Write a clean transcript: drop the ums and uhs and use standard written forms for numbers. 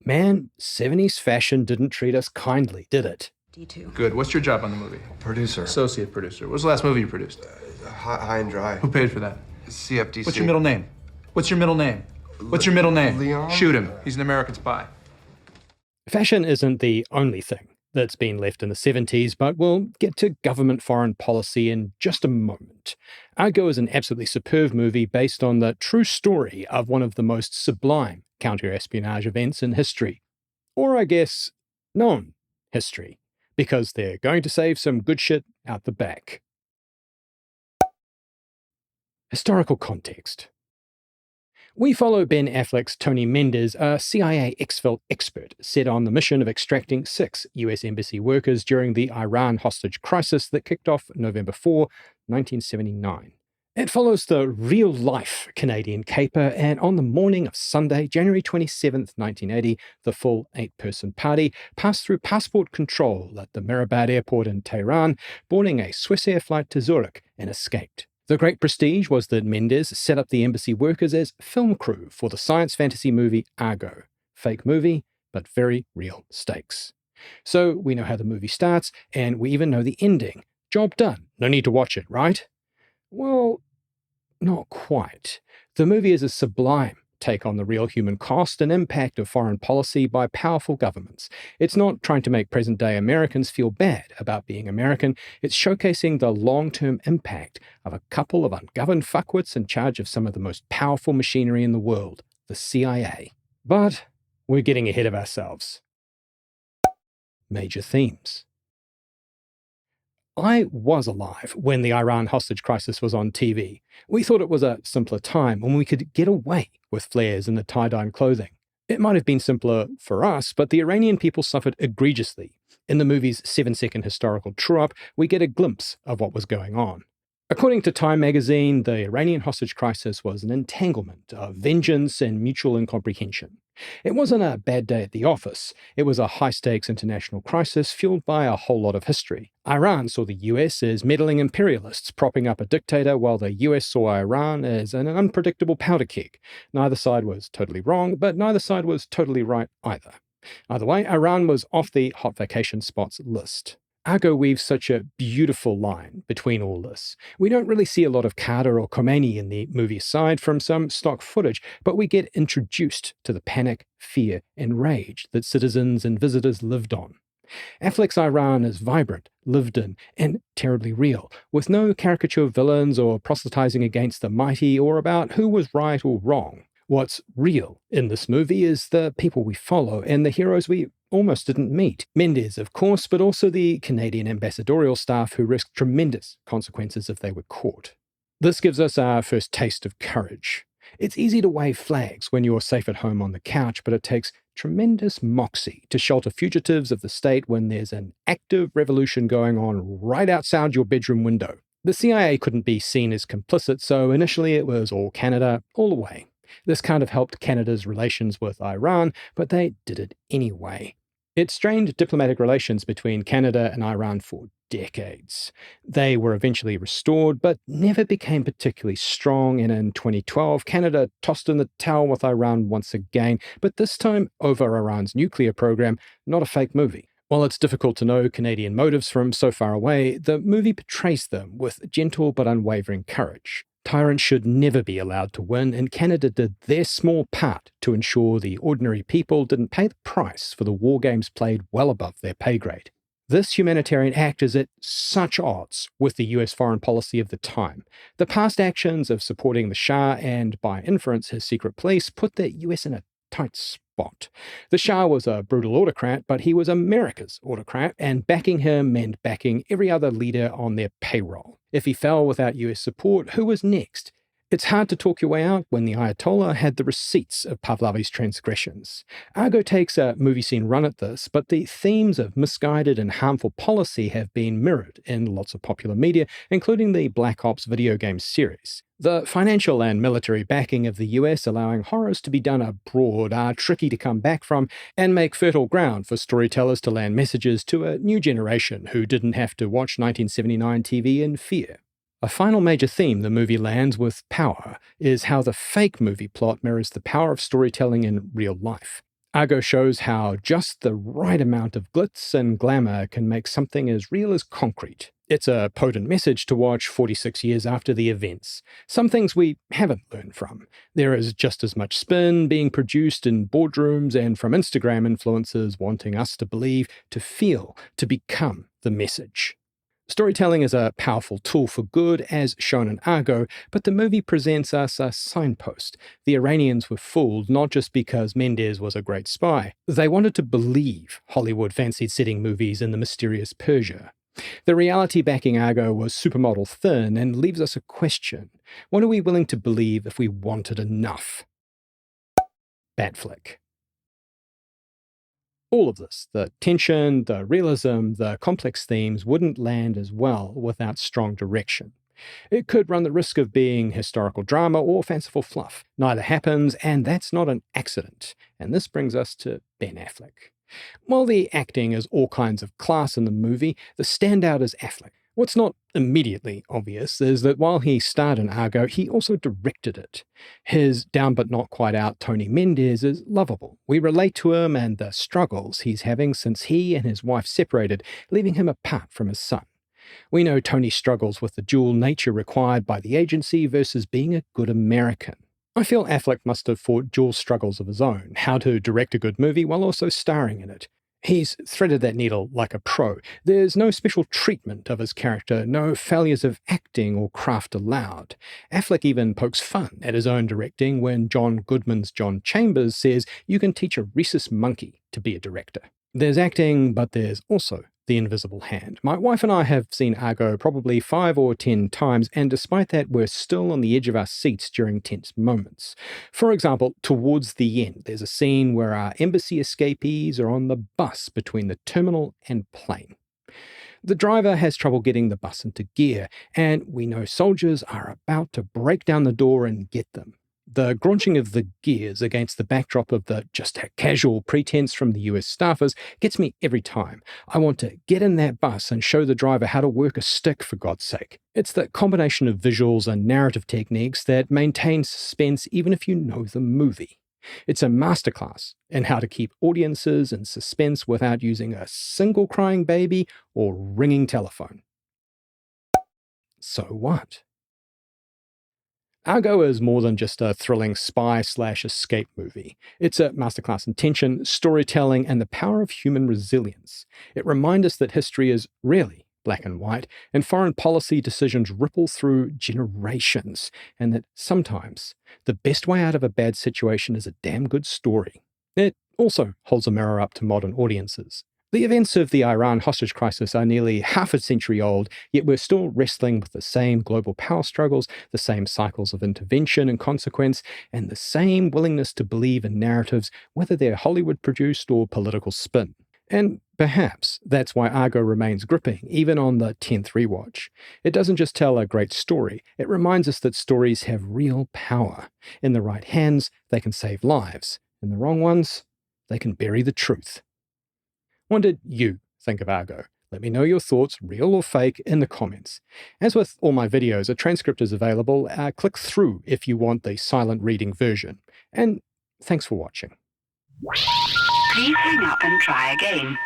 Man, 70s fashion didn't treat us kindly, did it? D2. Good. What's your job on the movie? Producer. Associate producer. What was the last movie you produced? High and Dry. Who paid for that? CFTC. What's your middle name? What's your middle name? What's your middle name? Leon? Shoot him. He's an American spy. Fashion isn't the only thing that's been left in the 70s, but we'll get to government foreign policy in just a moment. Argo is an absolutely superb movie based on the true story of one of the most sublime counter-espionage events in history. Or I guess, known history, because they're going to save some good shit out the back. Historical context. We follow Ben Affleck's Tony Mendez, a CIA exfil expert set on the mission of extracting 6 US Embassy workers during the Iran hostage crisis that kicked off November 4, 1979. It follows the real-life Canadian caper, and on the morning of Sunday, January 27, 1980, the full 8-person party passed through passport control at the Mehrabad airport in Tehran, boarding a Swissair flight to Zurich, and escaped. The great prestige was that Mendez set up the embassy workers as film crew for the science fantasy movie Argo. Fake movie, but very real stakes. So we know how the movie starts, and we even know the ending. Job done. No need to watch it, right? Well, not quite. The movie is a sublime take on the real human cost and impact of foreign policy by powerful governments. It's not trying to make present-day Americans feel bad about being American. It's showcasing the long-term impact of a couple of ungoverned fuckwits in charge of some of the most powerful machinery in the world, the CIA. But we're getting ahead of ourselves. Major themes. I was alive when the Iran hostage crisis was on TV. We thought it was a simpler time when we could get away with flares and the tie-dye clothing. It might have been simpler for us, but the Iranian people suffered egregiously. In the movie's 7-second historical true-up, we get a glimpse of what was going on. According to Time magazine, the Iranian hostage crisis was an entanglement of vengeance and mutual incomprehension. It wasn't a bad day at the office. It was a high-stakes international crisis fueled by a whole lot of history. Iran saw the US as meddling imperialists propping up a dictator, while the US saw Iran as an unpredictable powder keg. Neither side was totally wrong, but neither side was totally right either. Either way, Iran was off the hot vacation spots list. Argo weaves such a beautiful line between all this. We don't really see a lot of Carter or Khomeini in the movie aside from some stock footage, but we get introduced to the panic, fear, and rage that citizens and visitors lived on. Affleck's Iran is vibrant, lived in, and terribly real, with no caricature villains or proselytizing against the mighty or about who was right or wrong. What's real in this movie is the people we follow and the heroes we almost didn't meet. Mendez, of course, but also the Canadian ambassadorial staff who risked tremendous consequences if they were caught. This gives us our first taste of courage. It's easy to wave flags when you're safe at home on the couch, but it takes tremendous moxie to shelter fugitives of the state when there's an active revolution going on right outside your bedroom window. The CIA couldn't be seen as complicit, so initially it was all Canada, all the way. This kind of helped Canada's relations with Iran, but they did it anyway. It strained diplomatic relations between Canada and Iran for decades. They were eventually restored, but never became particularly strong, and in 2012, Canada tossed in the towel with Iran once again, but this time over Iran's nuclear program, not a fake movie. While it's difficult to know Canadian motives from so far away, the movie portrays them with gentle but unwavering courage. Tyrants should never be allowed to win, and Canada did their small part to ensure the ordinary people didn't pay the price for the war games played well above their pay grade. This humanitarian act is at such odds with the US foreign policy of the time. The past actions of supporting the Shah and, by inference, his secret police put the US in a tight spot. The Shah was a brutal autocrat, but he was America's autocrat, and backing him meant backing every other leader on their payroll. If he fell without US support, who was next? It's hard to talk your way out when the Ayatollah had the receipts of Pahlavi's transgressions. Argo takes a movie scene run at this, but the themes of misguided and harmful policy have been mirrored in lots of popular media, including the Black Ops video game series. The financial and military backing of the US allowing horrors to be done abroad are tricky to come back from and make fertile ground for storytellers to land messages to a new generation who didn't have to watch 1979 TV in fear. A final major theme the movie lands with power is how the fake movie plot mirrors the power of storytelling in real life. Argo shows how just the right amount of glitz and glamour can make something as real as concrete. It's a potent message to watch 46 years after the events. Some things we haven't learned from. There is just as much spin being produced in boardrooms and from Instagram influencers wanting us to believe, to feel, to become the message. Storytelling is a powerful tool for good, as shown in Argo, but the movie presents us a signpost. The Iranians were fooled not just because Mendez was a great spy. They wanted to believe Hollywood fancied setting movies in the mysterious Persia. The reality backing Argo was supermodel thin and leaves us a question. What are we willing to believe if we want it enough? Bad flick. All of this, the tension, the realism, the complex themes, wouldn't land as well without strong direction. It could run the risk of being historical drama or fanciful fluff. Neither happens, and that's not an accident. And this brings us to Ben Affleck. While the acting is all kinds of class in the movie, the standout is Affleck. What's not immediately obvious is that while he starred in Argo, he also directed it. His down but not quite out Tony Mendez is lovable. We relate to him and the struggles he's having since he and his wife separated, leaving him apart from his son. We know Tony struggles with the dual nature required by the agency versus being a good American. I feel Affleck must have fought dual struggles of his own, how to direct a good movie while also starring in it. He's threaded that needle like a pro. There's no special treatment of his character, no failures of acting or craft allowed. Affleck even pokes fun at his own directing when John Goodman's John Chambers says you can teach a rhesus monkey to be a director. There's acting, but there's also the invisible hand. My wife and I have seen Argo probably 5 or 10 times, and despite that, we're still on the edge of our seats during tense moments. For example, towards the end, there's a scene where our embassy escapees are on the bus between the terminal and plane. The driver has trouble getting the bus into gear, and we know soldiers are about to break down the door and get them. The grunching of the gears against the backdrop of the just a casual pretense from the US staffers gets me every time. I want to get in that bus and show the driver how to work a stick, for God's sake. It's the combination of visuals and narrative techniques that maintain suspense even if you know the movie. It's a masterclass in how to keep audiences in suspense without using a single crying baby or ringing telephone. So what? Argo is more than just a thrilling spy/escape movie. It's a masterclass in tension, storytelling, and the power of human resilience. It reminds us that history is rarely black and white, and foreign policy decisions ripple through generations, and that sometimes the best way out of a bad situation is a damn good story. It also holds a mirror up to modern audiences. The events of the Iran hostage crisis are nearly half a century old, yet we're still wrestling with the same global power struggles, the same cycles of intervention and consequence, and the same willingness to believe in narratives, whether they're Hollywood-produced or political spin. And perhaps that's why Argo remains gripping, even on the 10th rewatch. It doesn't just tell a great story, it reminds us that stories have real power. In the right hands, they can save lives. In the wrong ones, they can bury the truth. What did you think of Argo? Let me know your thoughts, real or fake, in the comments. As with all my videos, a transcript is available. Click through if you want the silent reading version. And thanks for watching. Please hang up and try again.